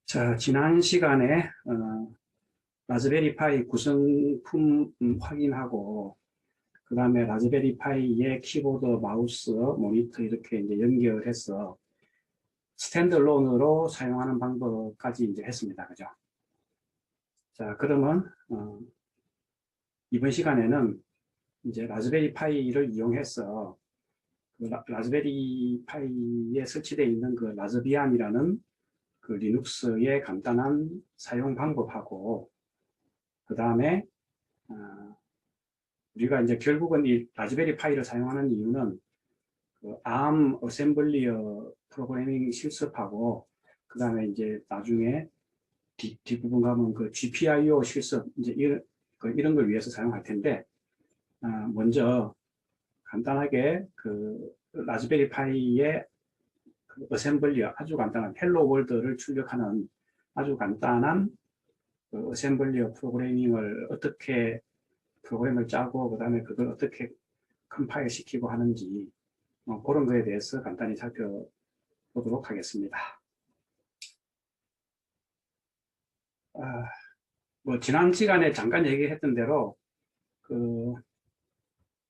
자, 지난 시간에 라즈베리 파이 구성품 확인하고 그 다음에 라즈베리 파이의 키보드, 마우스, 모니터 이렇게 이제 연결해서 스탠드얼론으로 사용하는 방법까지 이제 했습니다. 그죠? 자, 그러면 이번 시간에는 이제 라즈베리 파이를 이용해서 그 라즈베리 파이에 설치되어 있는 그 라즈비안이라는 그 리눅스의 간단한 사용 방법하고 그 다음에 우리가 이제 결국은 이 라즈베리 파이를 사용하는 이유는 그 ARM 어셈블리어 프로그래밍 실습하고 그 다음에 이제 나중에 뒷부분 가면 그 GPIO 실습 이제 이런 걸 위해서 사용할 텐데 먼저 간단하게 그 라즈베리 파이의 그 어셈블리어 아주 간단한 헬로 월드를 출력하는 아주 간단한 그 어셈블리어 프로그래밍을 어떻게 프로그램을 짜고 그 다음에 그걸 어떻게 컴파일 시키고 하는지 그런 거에 대해서 간단히 살펴보도록 하겠습니다. 뭐 지난 시간에 잠깐 얘기했던 대로 그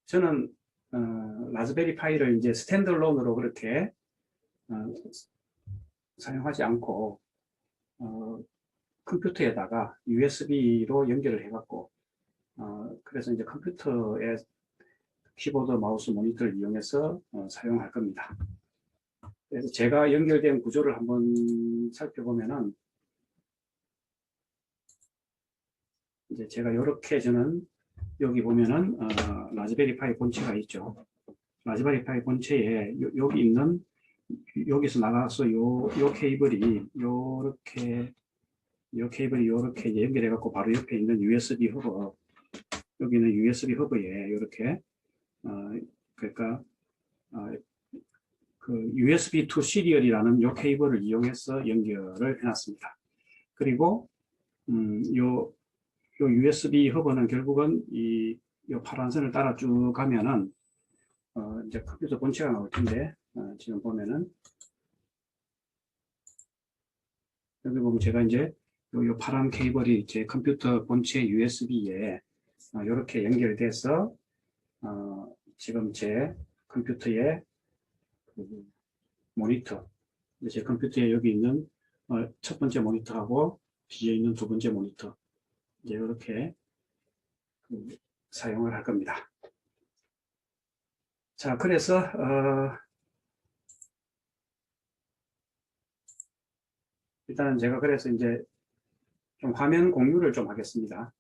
저는 라즈베리 파이를 이제 스탠드얼론으로 그렇게 사용하지 않고 컴퓨터에다가 USB로 연결을 해갖고 그래서 이제 컴퓨터에 키보드, 마우스, 모니터를 이용해서 사용할 겁니다. 그래서 제가 연결된 구조를 한번 살펴보면은 이제 제가 이렇게 저는 여기 보면은 라즈베리 파이 본체가 있죠. 라즈베리 파이 본체에 여기 있는 여기서 나가서 요 케이블이 요렇게 요 케이블이 요렇게 연결해 갖고 바로 옆에 있는 USB 허브 여기는 USB 허브에 이렇게 그러니까 그 USB to 시리얼이라는 요 케이블을 이용해서 연결을 해놨습니다. 그리고 요 USB 허브는 결국은 요 파란 선을 따라 쭉 가면은 이제 컴퓨터 본체가 나올 텐데 지금 보면은 여기 보면 제가 이제 요 파란 케이블이 제 컴퓨터 본체 USB에 이렇게 연결돼서 지금 제 컴퓨터의 그 모니터 제 컴퓨터에 여기 있는 첫 번째 모니터하고 뒤에 있는 두 번째 모니터 이제 이렇게 사용을 할 겁니다. 자, 그래서 일단은 제가 그래서 이제 좀 화면 공유를 좀 하겠습니다.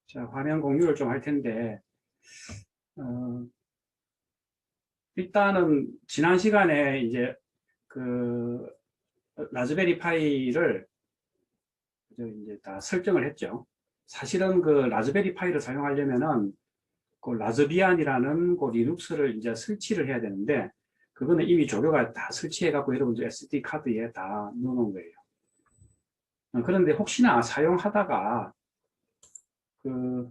자, 화면 공유를 좀 할 텐데 일단은 지난 시간에 이제 그 라즈베리 파이를 이제 다 설정을 했죠. 사실은 그 라즈베리 파이를 사용하려면은 그 라즈비안이라는 그 리눅스를 이제 설치를 해야 되는데 그거는 이미 조교가 다 설치해 갖고 여러분들 SD 카드에 다 넣어놓은 거예요. 그런데 혹시나 사용하다가 그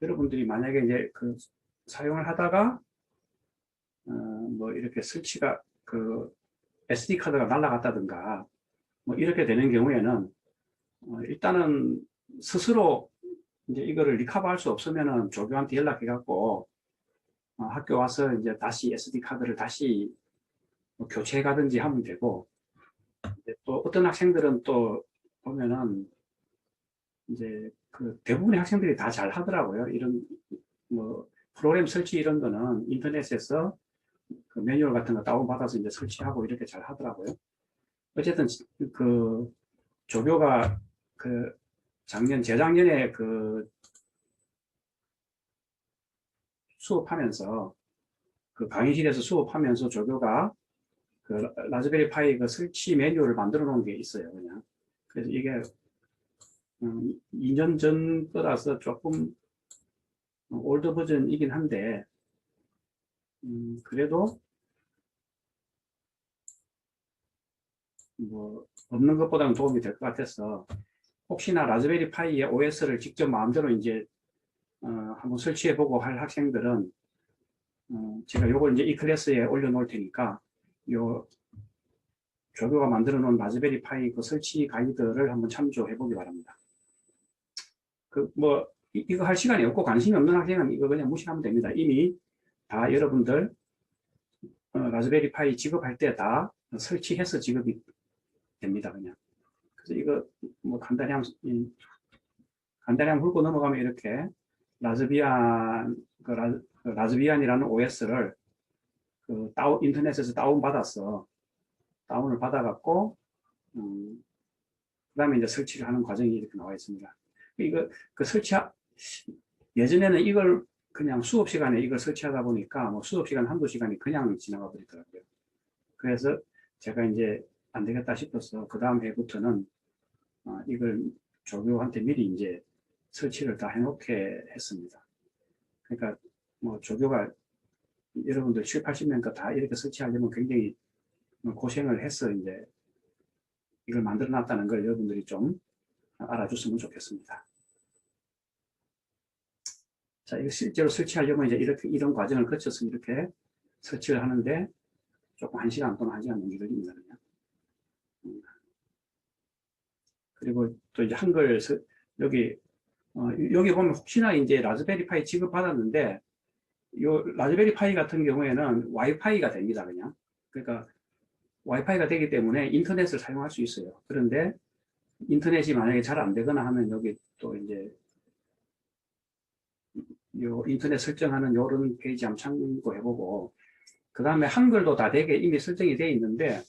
여러분들이 만약에 이제 그 사용을 하다가 뭐 이렇게 설치가 그 SD 카드가 날아갔다든가 뭐 이렇게 되는 경우에는 일단은 스스로 이제 이거를 리커버할 수 없으면은 조교한테 연락해 갖고 학교 와서 이제 다시 SD 카드를 다시 뭐 교체해 가든지 하면 되고 또 어떤 학생들은 또 보면은 이제 그 대부분의 학생들이 다 잘 하더라고요. 이런 뭐 프로그램 설치 이런 거는 인터넷에서 그 매뉴얼 같은 거 다운받아서 이제 설치하고 이렇게 잘 하더라고요. 어쨌든 그 조교가 그 재작년에 그 수업하면서 그 강의실에서 수업하면서 조교가 그 라즈베리 파이 그 설치 매뉴얼을 만들어 놓은 게 있어요. 그냥 그래서 이게 2년 전 거라서 조금 올드 버전이긴 한데 그래도 뭐 없는 것보다는 도움이 될 것 같아서 혹시나 라즈베리 파이의 OS를 직접 마음대로 이제 한번 설치해보고 할 학생들은 제가 요걸 이제 이 클래스에 올려놓을 테니까 요 조교가 만들어 놓은 라즈베리 파이 그 설치 가이드를 한번 참조해 보기 바랍니다. 그 뭐 이거 할 시간이 없고 관심이 없는 학생은 이거 그냥 무시하면 됩니다. 이미 다 여러분들 라즈베리 파이 지급할 때 다 설치해서 지급이 됩니다. 그냥. 그래서 이거 뭐 간단히 한번 훑고 넘어가면 이렇게 라즈비안 라즈비안이라는 OS를 인터넷에서 다운을 받아갖고 그다음에 이제 설치를 하는 과정이 이렇게 나와 있습니다. 이거 예전에는 이걸 그냥 수업 시간에 이걸 설치하다 보니까 뭐 수업 시간 한두 시간이 그냥 지나가 버리더라고요. 그래서 제가 이제 안 되겠다 싶어서 그 다음 해부터는 이걸 조교한테 미리 이제 설치를 다 해놓게 했습니다. 그러니까 뭐 조교가 여러분들 7, 80명 다 이렇게 설치하려면 굉장히 고생을 해서 이제 이걸 만들어 놨다는 걸 여러분들이 좀 알아줬으면 좋겠습니다. 자, 이거 실제로 설치하려면 이제 이런 과정을 거쳐서 이렇게 설치를 하는데 조금 1시간 또는 1시간 넘게 걸립니다. 그리고 또 이제 한글 여기 보면 혹시나 이제 라즈베리 파이 지급받았는데 요 라즈베리 파이 같은 경우에는 와이파이가 됩니다. 그냥. 그러니까 와이파이가 되기 때문에 인터넷을 사용할 수 있어요. 그런데 인터넷이 만약에 잘 안 되거나 하면 여기 또 이제 요 인터넷 설정하는 요런 페이지 한번 참고해보고 그 다음에 한글도 다 되게 이미 설정이 되어 있는데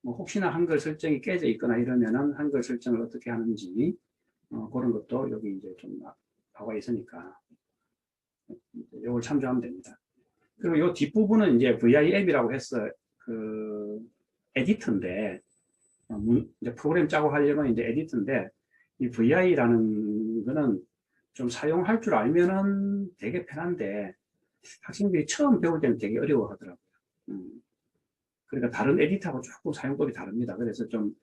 뭐 혹시나 한글 설정이 깨져 있거나 이러면은 한글 설정을 어떻게 하는지 그런 것도 여기 이제 좀 나와 있으니까 이걸 참조하면 됩니다. 그리고 이 뒷부분은 이제 VIM이라고 해서 그 에디터인데 이제 프로그램 짜고 하려면 이제 에디터인데 이 VI라는 거는 좀 사용할 줄 알면은 되게 편한데 학생들이 처음 배울 때는 되게 어려워하더라고요. 그러니까 다른 에디터하고 조금 사용법이 다릅니다. 그래서 좀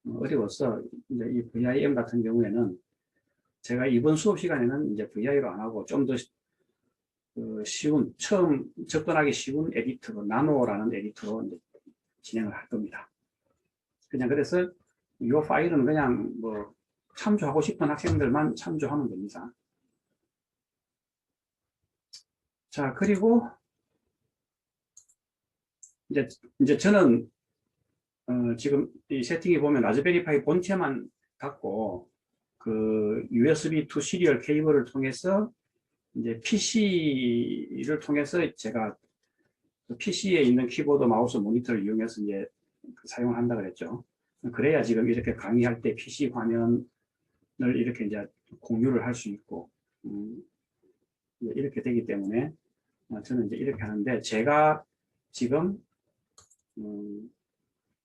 어려워서 이제 이 VIM 같은 경우에는 제가 이번 수업 시간에는 이제 VI로 안 하고 좀 더 처음 접근하기 쉬운 에디터로 나노라는 에디터로 이제 진행을 할 겁니다. 그냥 그래서 이 파일은 그냥 뭐 참조하고 싶은 학생들만 참조하면 됩니다. 자, 그리고 이제 저는 지금 이 세팅에 보면 라즈베리 파이 본체만 갖고 그 USB to 시리얼 케이블을 통해서 이제 PC를 통해서 제가 PC에 있는 키보드, 마우스, 모니터를 이용해서 이제 사용을 한다 그랬죠. 그래야 지금 이렇게 강의할 때 PC 화면을 이렇게 이제 공유를 할 수 있고 이렇게 되기 때문에 저는 이제 이렇게 하는데 제가 지금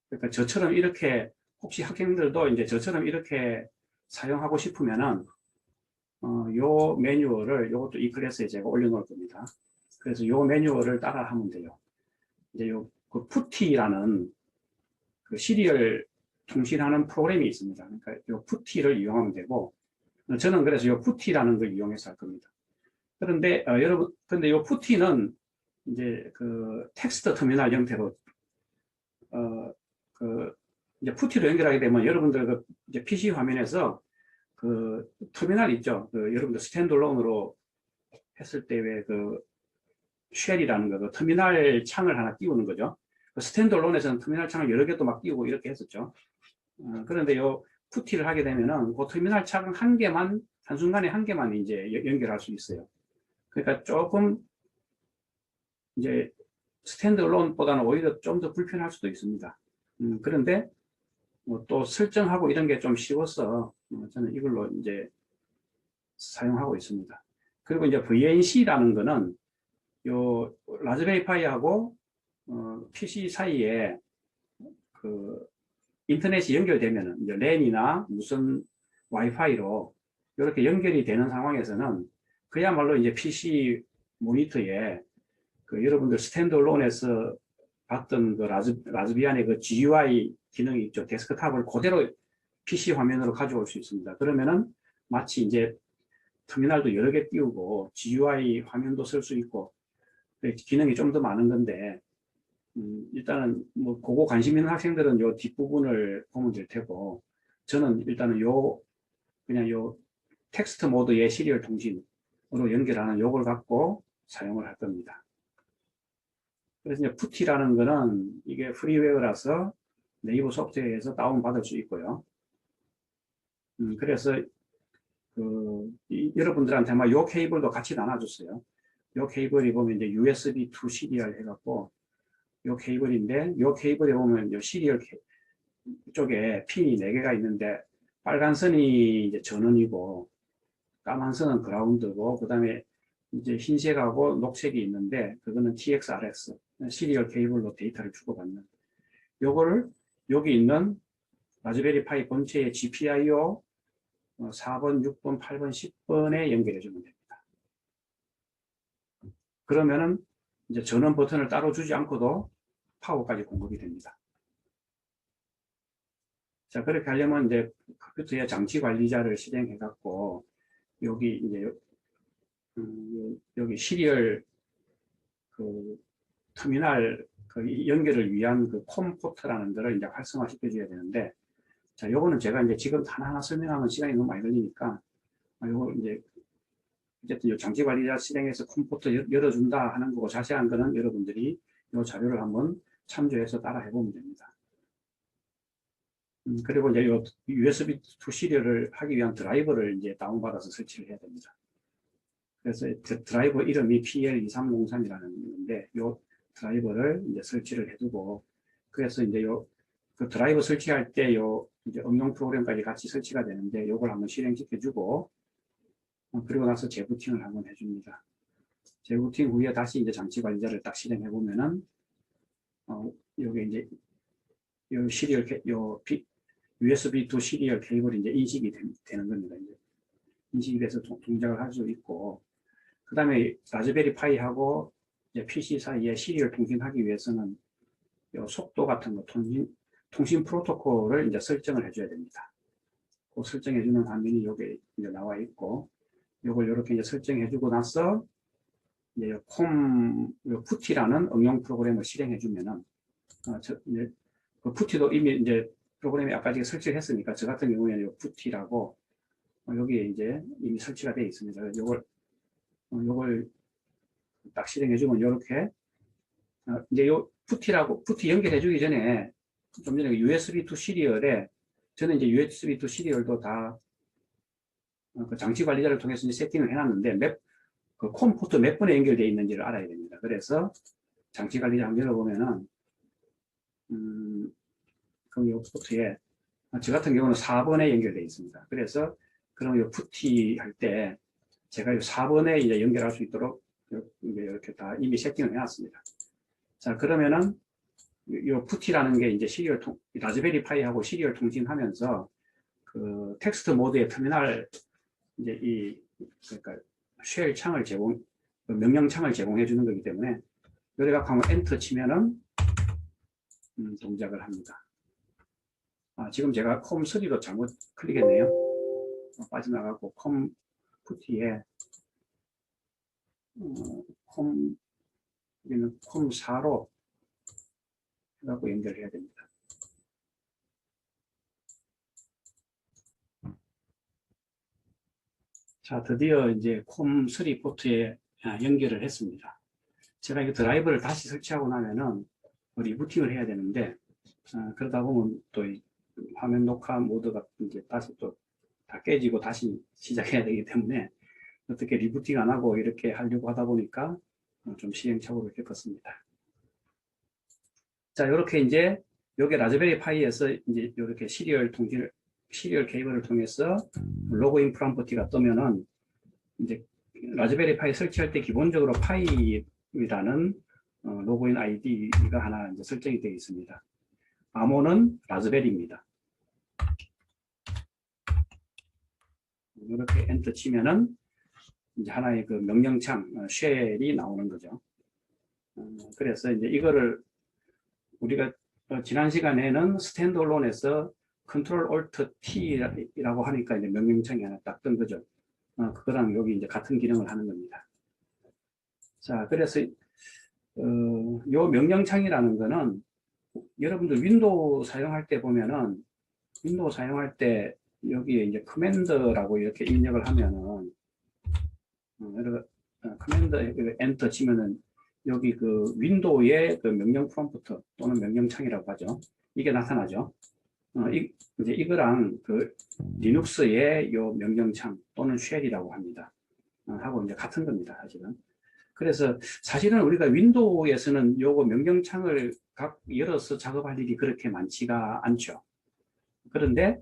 그러니까 저처럼 이렇게 혹시 학생들도 이제 저처럼 이렇게 사용하고 싶으면은 요 매뉴얼을 요것도 이 클래스에 제가 올려놓을 겁니다. 그래서 요 매뉴얼을 따라 하면 돼요. 이제 그 푸티라는 그 시리얼 통신하는 프로그램이 있습니다. 그러니까 요 푸티를 이용하면 되고 저는 그래서 요 푸티라는 걸 이용해서 할 겁니다. 그런데 여러분, 근데 요 푸티는 이제 그 텍스트 터미널 형태로 이제 푸티로 연결하게 되면 여러분들 그 이제 PC 화면에서 그 터미널 있죠. 그 여러분들 스탠드얼론으로 했을 때 왜 그 쉘이라는 거, 그 터미널 창을 하나 띄우는 거죠. 그 스탠드얼론에서는 터미널 창을 여러 개도 막 띄우고 이렇게 했었죠. 그런데 요 푸티를 하게 되면은 그 터미널 창 한 개만, 한순간에 한 개만 이제 연결할 수 있어요. 그러니까 조금 이제 스탠드얼론보다는 오히려 좀 더 불편할 수도 있습니다. 그런데 또 설정하고 이런 게 좀 쉬워서 저는 이걸로 이제 사용하고 있습니다. 그리고 이제 VNC라는 거는 요 라즈베리 파이하고 PC 사이에 그 인터넷이 연결되면은 이제 랜이나 무슨 와이파이로 이렇게 연결이 되는 상황에서는 그야말로 이제 PC 모니터에 그 여러분들 스탠드얼론에서 봤던 그 라즈비안의 그 GUI 기능이 있죠. 데스크탑을 그대로 PC 화면으로 가져올 수 있습니다. 그러면은 마치 이제 터미널도 여러 개 띄우고 GUI 화면도 쓸 수 있고 기능이 좀 더 많은 건데 일단은 뭐 그거 관심 있는 학생들은 요 뒷부분을 보면 될 테고 저는 일단은 요 그냥 요 텍스트 모드의 시리얼 통신으로 연결하는 요걸 갖고 사용을 할 겁니다. 그래서 이제 푸티라는 거는 이게 프리웨어라서 네이버 소프트웨어에서 다운받을 수 있고요. 그래서 여러분들한테 아마 요 케이블도 같이 나눠줬어요. 요 케이블이 보면 이제 USB 2 시리얼 해갖고 요 케이블인데 요 케이블에 보면 요 시리얼 쪽에 핀이 4개가 있는데 빨간 선이 이제 전원이고 까만 선은 그라운드고 그 다음에 이제 흰색하고 녹색이 있는데 그거는 TX-RX 시리얼 케이블로 데이터를 주고받는 요거를 여기 있는 라즈베리 파이 본체의 GPIO 4번, 6번, 8번, 10번에 연결해 주면 됩니다. 그러면은 이제 전원 버튼을 따로 주지 않고도 파워까지 공급이 됩니다. 자, 그렇게 하려면 이제 컴퓨터의 장치 관리자를 실행해 갖고 여기 이제 여기 시리얼 그 터미널 그 연결을 위한 그 콤 포트라는 거를 이제 활성화 시켜줘야 되는데 자, 요거는 제가 이제 지금 하나하나 설명하면 시간이 너무 많이 걸리니까 요거 이제 어쨌든 요 장치 관리자 실행해서 콤 포트 열어준다 하는 거고 자세한 거는 여러분들이 요 자료를 한번 참조해서 따라 해보면 됩니다. 그리고 이제 요 USB 2 시리얼을 하기 위한 드라이버를 이제 다운받아서 설치를 해야 됩니다. 그래서 드라이버 이름이 PL2303이라는 건데, 요 드라이버를 이제 설치를 해두고, 그래서 이제 그 드라이버 설치할 때 이제 응용 프로그램까지 같이 설치가 되는데, 요걸 한번 실행시켜주고, 그리고 나서 재부팅을 한번 해줍니다. 재부팅 후에 다시 이제 장치 관리자를 딱 실행해보면은, 요게 이제, 요 시리얼, USB 2 시리얼 케이블이 이제 인식이 되는 겁니다. 이제. 인식이 돼서 동작을 할 수 있고, 그 다음에 라즈베리 파이하고 PC 사이에 시리얼 통신하기 위해서는 속도 같은 거, 통신 프로토콜을 이제 설정을 해줘야 됩니다. 그 설정해주는 화면이 여기 이제 나와 있고, 이걸 이렇게 이제 설정해주고 나서 이제 푸티라는 응용 프로그램을 실행해주면은, 그 푸티도 이미 이제 프로그램에 아까 제가 설치를 했으니까 저 같은 경우에는 푸티라고 여기에 이제 이미 설치가 되어 있습니다. 요걸 딱 실행해주면 이렇게 이제 요 푸티 연결해주기 전에 좀 전에 USB 2 시리얼에 저는 이제 USB 2 시리얼도 다 그 장치 관리자를 통해서 이제 세팅을 해놨는데 그 콤 포트 몇 번에 연결되어 있는지를 알아야 됩니다. 그래서 장치 관리자 한번 열어보면은 그럼 이 포트에 저 같은 경우는 4번에 연결되어 있습니다. 그래서 그럼 이 푸티 할 때 제가 이 4번에 이제 연결할 수 있도록 이렇게 다 이미 세팅을 해놨습니다. 자, 그러면은 이 푸티라는 게 이제 라즈베리 파이하고 시리얼 통신하면서 그 텍스트 모드의 터미널 이제 그러니까 쉘 창을 명령창을 제공해 주는 거기 때문에 여기가 한번 엔터 치면은 동작을 합니다. 지금 제가 콤3도 잘못 클릭했네요. 빠져나가고 푸티에 여기는 콤4로 해갖고 연결해야 됩니다. 자, 드디어 이제 콤3 포트에 연결을 했습니다. 제가 이 드라이버를 다시 설치하고 나면은 리부팅을 해야 되는데, 그러다 보면 또 화면 녹화 모드가 이제 다시 또 다 깨지고 다시 시작해야 되기 때문에 어떻게 리부팅 안 하고 이렇게 하려고 하다 보니까 좀 시행착오를 겪었습니다. 자, 이렇게 이제 여기 라즈베리 파이에서 이제 이렇게 시리얼 케이블을 통해서 로그인 프롬프트가 뜨면은 이제 라즈베리 파이 설치할 때 기본적으로 파이라는 로그인 아이디가 하나 이제 설정이 되어 있습니다. 암호는 라즈베리입니다. 이렇게 엔터 치면은 이제 하나의 그 명령창 쉘이 나오는 거죠. 그래서 이제 이거를 우리가 지난 시간에는 스탠드얼론에서 컨트롤 올트 T라고 하니까 이제 명령창이 하나 딱 뜬 거죠. 그거랑 여기 이제 같은 기능을 하는 겁니다. 자, 그래서 요 명령창이라는 거는 여러분들 윈도우 사용할 때 보면은 윈도우 사용할 때 여기에 이제 커맨드라고 이렇게 입력을 하면은 커맨드 엔터 치면은 여기 그 윈도우의 그 명령 프롬프트 또는 명령창이라고 하죠. 이게 나타나죠. 이제 이거랑 그 리눅스의 요 명령창 또는 쉘이라고 합니다. 하고 이제 같은 겁니다, 사실은. 그래서 사실은 우리가 윈도우에서는 요거 명령창을 열어서 작업할 일이 그렇게 많지가 않죠. 그런데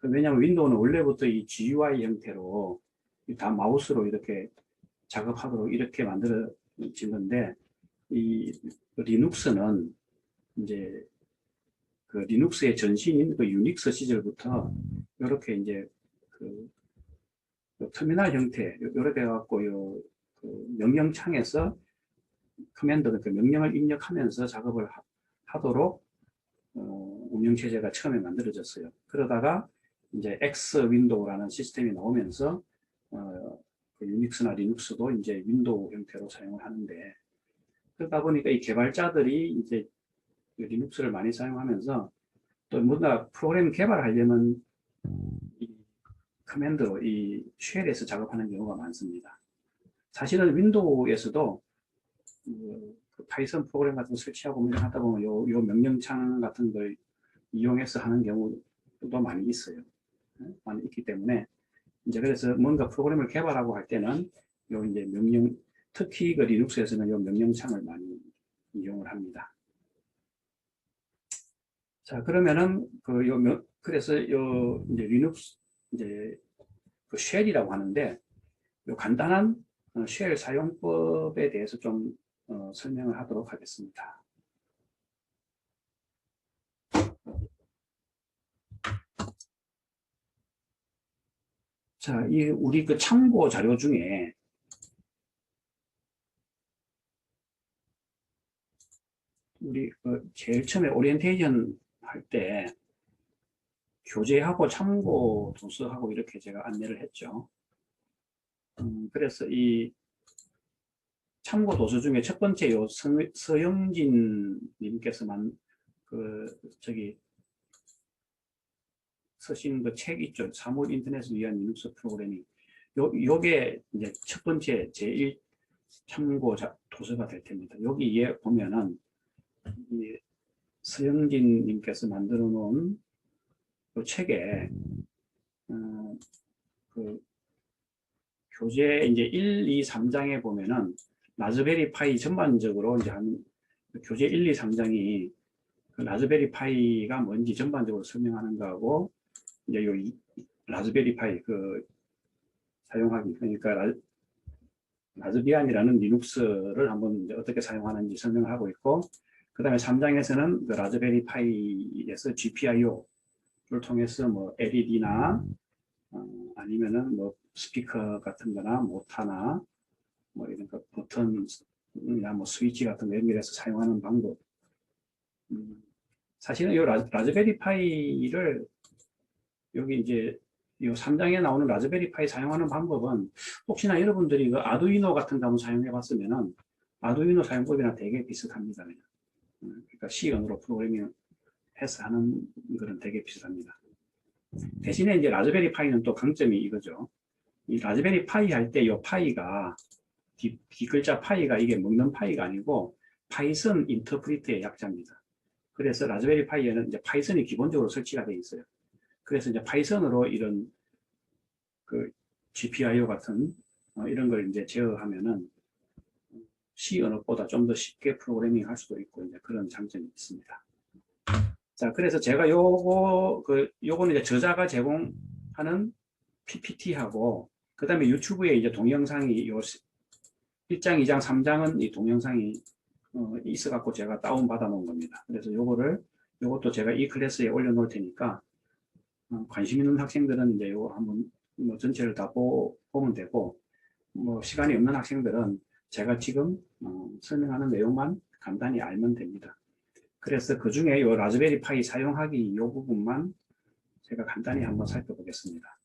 왜냐하면 윈도우는 원래부터 이 GUI 형태로 다 마우스로 이렇게 작업하도록 이렇게 만들어진 건데, 이 리눅스는 이제 그 리눅스의 전신인 그 유닉스 시절부터 이렇게 이제 그 터미널 형태 이렇게 해갖고 그 명령창에서 커맨드 그 명령을 입력하면서 작업을 하도록 운영체제가 처음에 만들어졌어요. 그러다가 이제 X 윈도우라는 시스템이 나오면서 그 유닉스나 리눅스도 이제 윈도우 형태로 사용을 하는데, 그러다 보니까 이 개발자들이 이제 리눅스를 많이 사용하면서 또 뭔가 프로그램 개발하려면 이 커맨드로 이 쉘에서 작업하는 경우가 많습니다. 사실은 윈도우에서도 그 파이썬 프로그램 같은 거 설치하고 하다 보면 요 명령창 같은 걸 이용해서 하는 경우도 많이 있어요. 많이 있기 때문에 이제 그래서 뭔가 프로그램을 개발하고 할 때는 요 이제 특히 그 리눅스에서는 요 명령창을 많이 이용을 합니다. 자, 그러면은 그래서 요 이제 리눅스 이제 그 쉘이라고 하는데, 요 간단한 쉘 사용법에 대해서 좀 설명을 하도록 하겠습니다. 자, 우리 그 참고 자료 중에 우리 제일 처음에 오리엔테이션 할 때 교재하고 참고 도서하고 이렇게 제가 안내를 했죠. 그래서 이 참고 도서 중에 첫 번째 서영진 님께서만 쓰신 그 책 있죠. 사물 인터넷을 위한 리눅스 프로그래밍. 요게 이제 첫 번째 제1 참고 도서가 될 텐니다. 여기에 보면은 이 서영진 님께서 만들어 놓은 그 책에 그 교재 이제 1, 2, 3장에 보면은 라즈베리 파이 전반적으로 이제 교재 1, 2, 3장이 그 라즈베리 파이가 뭔지 전반적으로 설명하는 거하고, 이제 요 라즈베리 파이 사용하기, 그러니까 라즈비안이라는 리눅스를 한번 이제 어떻게 사용하는지 설명을 하고 있고, 그 다음에 3장에서는 그 라즈베리 파이에서 GPIO를 통해서 뭐 LED나 아니면은 뭐 스피커 같은 거나 모타나 뭐 이런 거 버튼이나 뭐 스위치 같은 거 연결해서 사용하는 방법. 사실은 이 라즈베리 파이를 여기 이제 이 3장에 나오는 라즈베리 파이 사용하는 방법은 혹시나 여러분들이 그 아두이노 같은 거 한번 사용해 봤으면은 아두이노 사용법이랑 되게 비슷합니다. 그러니까 C 언어로 프로그래밍 해서 하는 거는 되게 비슷합니다. 대신에 이제 라즈베리 파이는 또 강점이 이거죠. 이 라즈베리 파이 할 때 이 파이가 뒷글자 파이가 이게 먹는 파이가 아니고 파이썬 인터프리트의 약자입니다. 그래서 라즈베리 파이에는 이제 파이썬이 기본적으로 설치가 되어 있어요. 그래서 이제 파이썬으로 이런 그 GPIO 같은 이런 걸 이제 제어하면은 C 언어보다 좀 더 쉽게 프로그래밍 할 수도 있고 이제 그런 장점이 있습니다. 자, 그래서 제가 요거는 이제 저자가 제공하는 PPT하고, 그 다음에 유튜브에 이제 동영상이 1장, 2장, 3장은 이 동영상이 있어갖고 제가 다운받아 놓은 겁니다. 그래서 요것도 제가 이 클래스에 올려놓을 테니까, 관심 있는 학생들은 이제 요거 한번 뭐 전체를 다 보면 되고, 뭐 시간이 없는 학생들은 제가 지금 설명하는 내용만 간단히 알면 됩니다. 그래서 그 중에 이 라즈베리 파이 사용하기 이 부분만 제가 간단히 한번 살펴보겠습니다.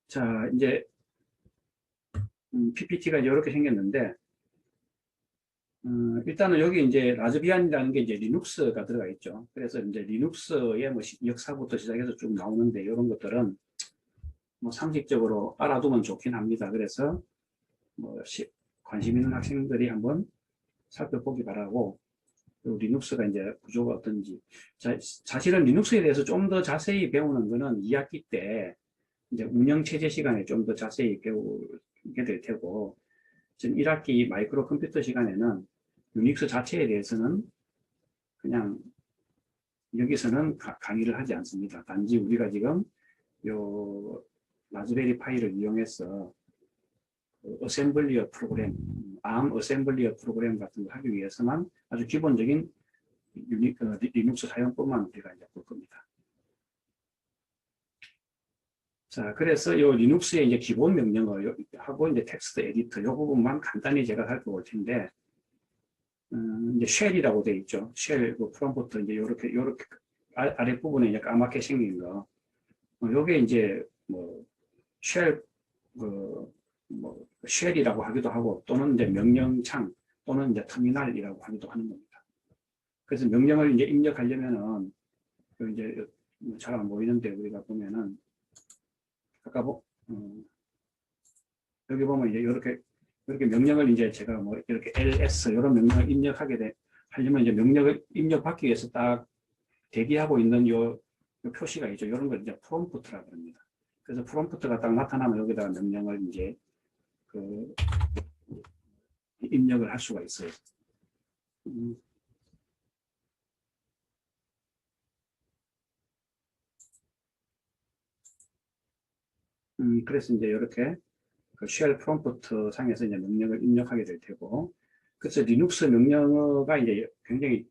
자, 이제 PPT가 이렇게 생겼는데, 일단은 여기 이제 라즈비안이라는 게 이제 리눅스가 들어가 있죠. 그래서 이제 리눅스의 뭐 역사부터 시작해서 쭉 나오는데, 이런 것들은 뭐 상식적으로 알아두면 좋긴 합니다. 그래서 뭐 관심 있는 학생들이 한번 살펴보기 바라고, 그리고 리눅스가 이제 구조가 어떤지. 사실은 리눅스에 대해서 좀 더 자세히 배우는 거는 2학기 때 이제 운영체제 시간에 좀 더 자세히 배우게 될 테고, 지금 1학기 마이크로 컴퓨터 시간에는 유닉스 자체에 대해서는 그냥 여기서는 강의를 하지 않습니다. 단지 우리가 지금 요 라즈베리 파이를 이용해서 어셈블리어 프로그램, 암 어셈블리어 프로그램 같은 거 하기 위해서만 아주 기본적인 리눅스 사용법만 우리가 이제 볼 겁니다. 자, 그래서 이 리눅스의 이제 기본 명령어 하고 이제 텍스트 에디터 이 부분만 간단히 제가 살펴볼 텐데, 이제 쉘이라고 되어 있죠. 쉘, 그 프롬프트 이제 요렇게 아랫부분에 이제 까맣게 생긴 거. 요게 이제 뭐 쉘, 뭐 쉘이라고 하기도 하고, 또는 이제 명령창, 또는 이제 터미널이라고 하기도 하는 겁니다. 그래서 명령을 이제 입력하려면은 이제 잘 안 보이는데 우리가 보면은 아까 여기 보면 이제 이렇게 명령을 이제 제가 뭐 이렇게 ls 이런 명령을 입력하게 하려면 이제 명령을 입력받기 위해서 딱 대기하고 있는 요 표시가 있죠. 이런 걸 이제 프롬프트라고 합니다. 그래서 프롬프트가 딱 나타나면 여기다가 명령을 이제 입력을 할 수가 있어요. 그래서 이제 이렇게 쉘 프롬프트 상에서 이제 명령을 입력하게 될 테고, 그래서 리눅스 명령어가 이제 굉장히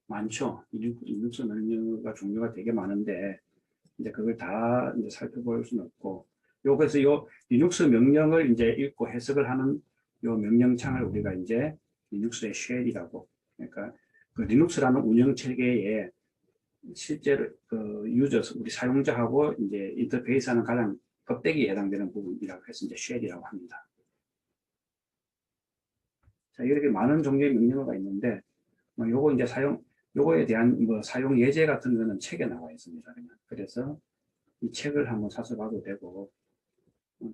많죠. 리눅스 명령어가 종류가 되게 많은데, 이제 그걸 다 이제 살펴볼 수는 없고, 그래서 요 리눅스 명령을 이제 읽고 해석을 하는 요 명령창을 우리가 이제 리눅스의 쉘이라고, 그러니까 그 리눅스라는 운영 체계에 실제로 우리 사용자하고 이제 인터페이스하는 가장 껍데기에 해당되는 부분이라고 해서 이제 쉘이라고 합니다. 자, 이렇게 많은 종류의 명령어가 있는데, 요거 이제 요거에 대한 뭐 사용 예제 같은 거는 책에 나와 있습니다. 그래서 이 책을 한번 사서 봐도 되고,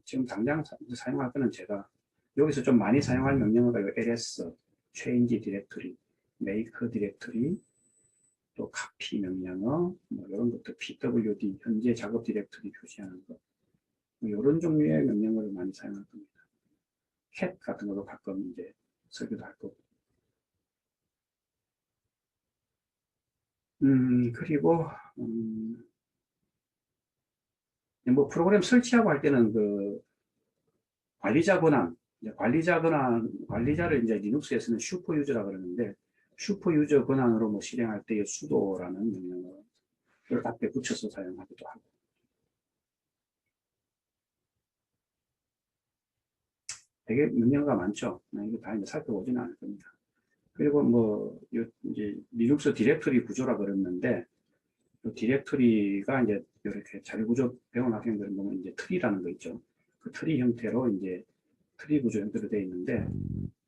지금 당장 사용할 거는 제가 여기서 좀 많이 사용할 명령어가 ls, change directory, make directory, 또 copy 명령어, 뭐 이런 것도 pwd, 현재 작업 디렉터리 표시하는 것, 뭐 이런 종류의 명령어를 많이 사용할 겁니다. cat 같은 것도 가끔 이제 설계도 할 거고. 그리고 뭐 프로그램 설치하고 할 때는 관리자 권한, 관리자를 이제 리눅스에서는 슈퍼 유저라 그러는데, 슈퍼 유저 권한으로 뭐 실행할 때의 수도라는 명령어를 앞에 붙여서 사용하기도 하고. 되게 명령어가 많죠. 이거 다 이제 살펴보지는 않을 겁니다. 그리고 뭐 이제 리눅스 디렉터리 구조라 그랬는데, 디렉터리가 이제 이렇게 자료구조 배운 학생들은 보면 이제 트리라는 거 있죠. 그 트리 형태로 이제 트리 구조 형태로 되어 있는데,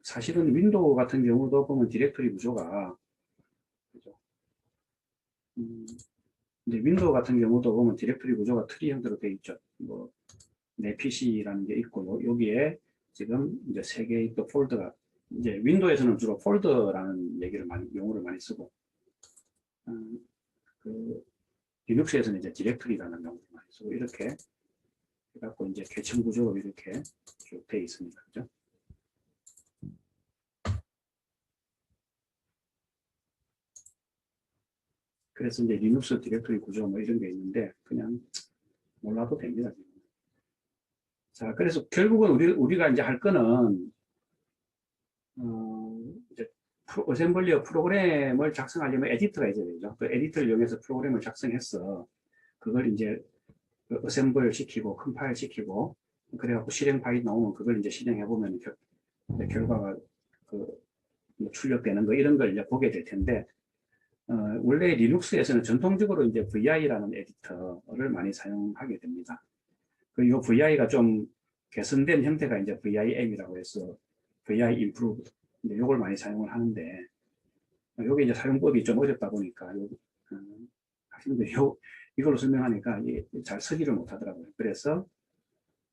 사실은 윈도우 같은 경우도 보면 디렉터리 구조가, 그죠? 이제 윈도우 같은 경우도 보면 디렉터리 구조가 트리 형태로 되어 있죠. 뭐, 내 PC라는 게 있고, 여기에 지금 이제 세 개의 또 폴더가, 이제 윈도우에서는 주로 폴더라는 용어를 많이 쓰고, 그 리눅스에서는 이제 디렉터리라는 용어를 많이 쓰고, 이렇게 해갖고 이제 계층 구조로 이렇게 쭉 되어 있습니다. 그죠? 그래서 이제 리눅스 디렉터리 구조 뭐 이런 게 있는데, 그냥 몰라도 됩니다. 자, 그래서 결국은 우리가 이제 할 거는, 이제 어셈블리어 프로그램을 작성하려면 에디터가 있어야 되죠. 그 에디터를 이용해서 프로그램을 작성해서 그걸 이제 어셈블 시키고 컴파일 시키고 그래갖고 실행 파일 나오면 그걸 이제 실행해 보면 결과가 출력되는 거 이런 걸 이제 보게 될 텐데 원래 리눅스에서는 전통적으로 이제 VI라는 에디터를 많이 사용하게 됩니다. 이 VI가 좀 개선된 형태가 이제 VIM이라고 해서 VI Improve 이걸 많이 사용을 하는데 요게 이제 사용법이 좀 어렵다 보니까 학생들이 이걸로 설명하니까 잘 쓰지를 못하더라고요. 그래서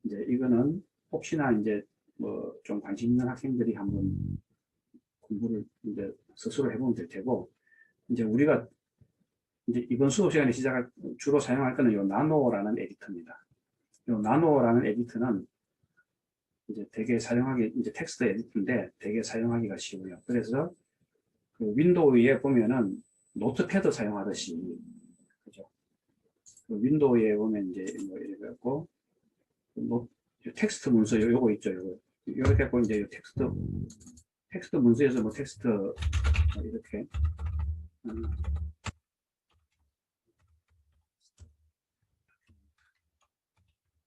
이제 이거는 혹시나 이제 뭐 좀 관심 있는 학생들이 한번 공부를 이제 스스로 해보면 될 테고 이제 우리가 이제 이번 수업 시간에 시작할 주로 사용할 거는 요 나노라는 에디터입니다. 요 나노라는 에디터는 이제 되게 사용하기 이제 텍스트 에디터인데 되게 사용하기가 쉬워요. 그래서 그 윈도우에 보면은 노트패드 사용하듯이 그죠? 그 윈도우에 보면 이제 뭐 이렇게 갖고 텍스트 문서 요거 있죠. 요거 이렇게 갖고 이제 텍스트 문서에서 뭐 텍스트 이렇게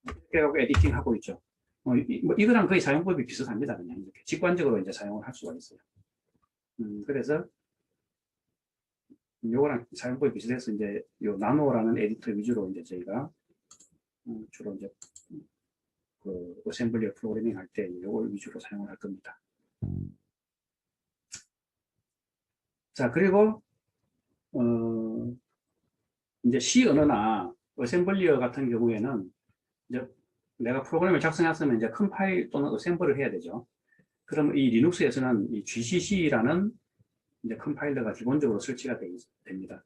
이렇게 하고 에디팅 하고 있죠. 뭐 이거랑 거의 사용법이 비슷합니다. 그냥 이렇게 직관적으로 이제 사용을 할 수가 있어요. 그래서 요거랑 사용법이 비슷해서 이제 요 나노라는 에디터 위주로 이제 저희가 주로 이제 그 어셈블리 프로그래밍 할 때 요걸 위주로 사용을 할 겁니다. 자, 그리고 이제 C 언어나 어셈블리어 같은 경우에는 이제 내가 프로그램을 작성했으면 이제 컴파일 또는 어셈블을 해야 되죠. 그럼 이 리눅스에서는 이 GCC라는 이제 컴파일러가 기본적으로 설치가 됩니다.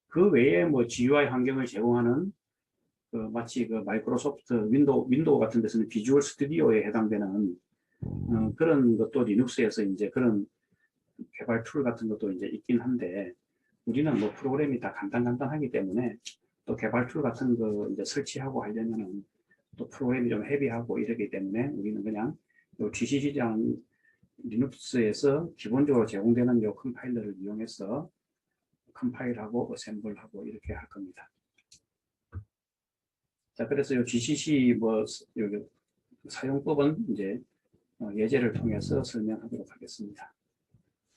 그 외에 뭐 GUI 환경을 제공하는 마치 그 마이크로소프트 윈도우 같은 데서는 비주얼 스튜디오에 해당되는 그런 것도 리눅스에서 이제 그런 개발 툴 같은 것도 이제 있긴 한데 우리는 뭐 프로그램이 다 간단하기 때문에 또 개발 툴 같은 거 이제 설치하고 하려면은 또 프로그램이 좀 헤비하고 이러기 때문에 우리는 그냥 요 GCC장 리눅스에서 기본적으로 제공되는 요 컴파일러를 이용해서 컴파일하고 어셈블하고 이렇게 할 겁니다. 자, 그래서 요 GCC 뭐 여기 사용법은 이제 예제를 통해서 설명하도록 하겠습니다.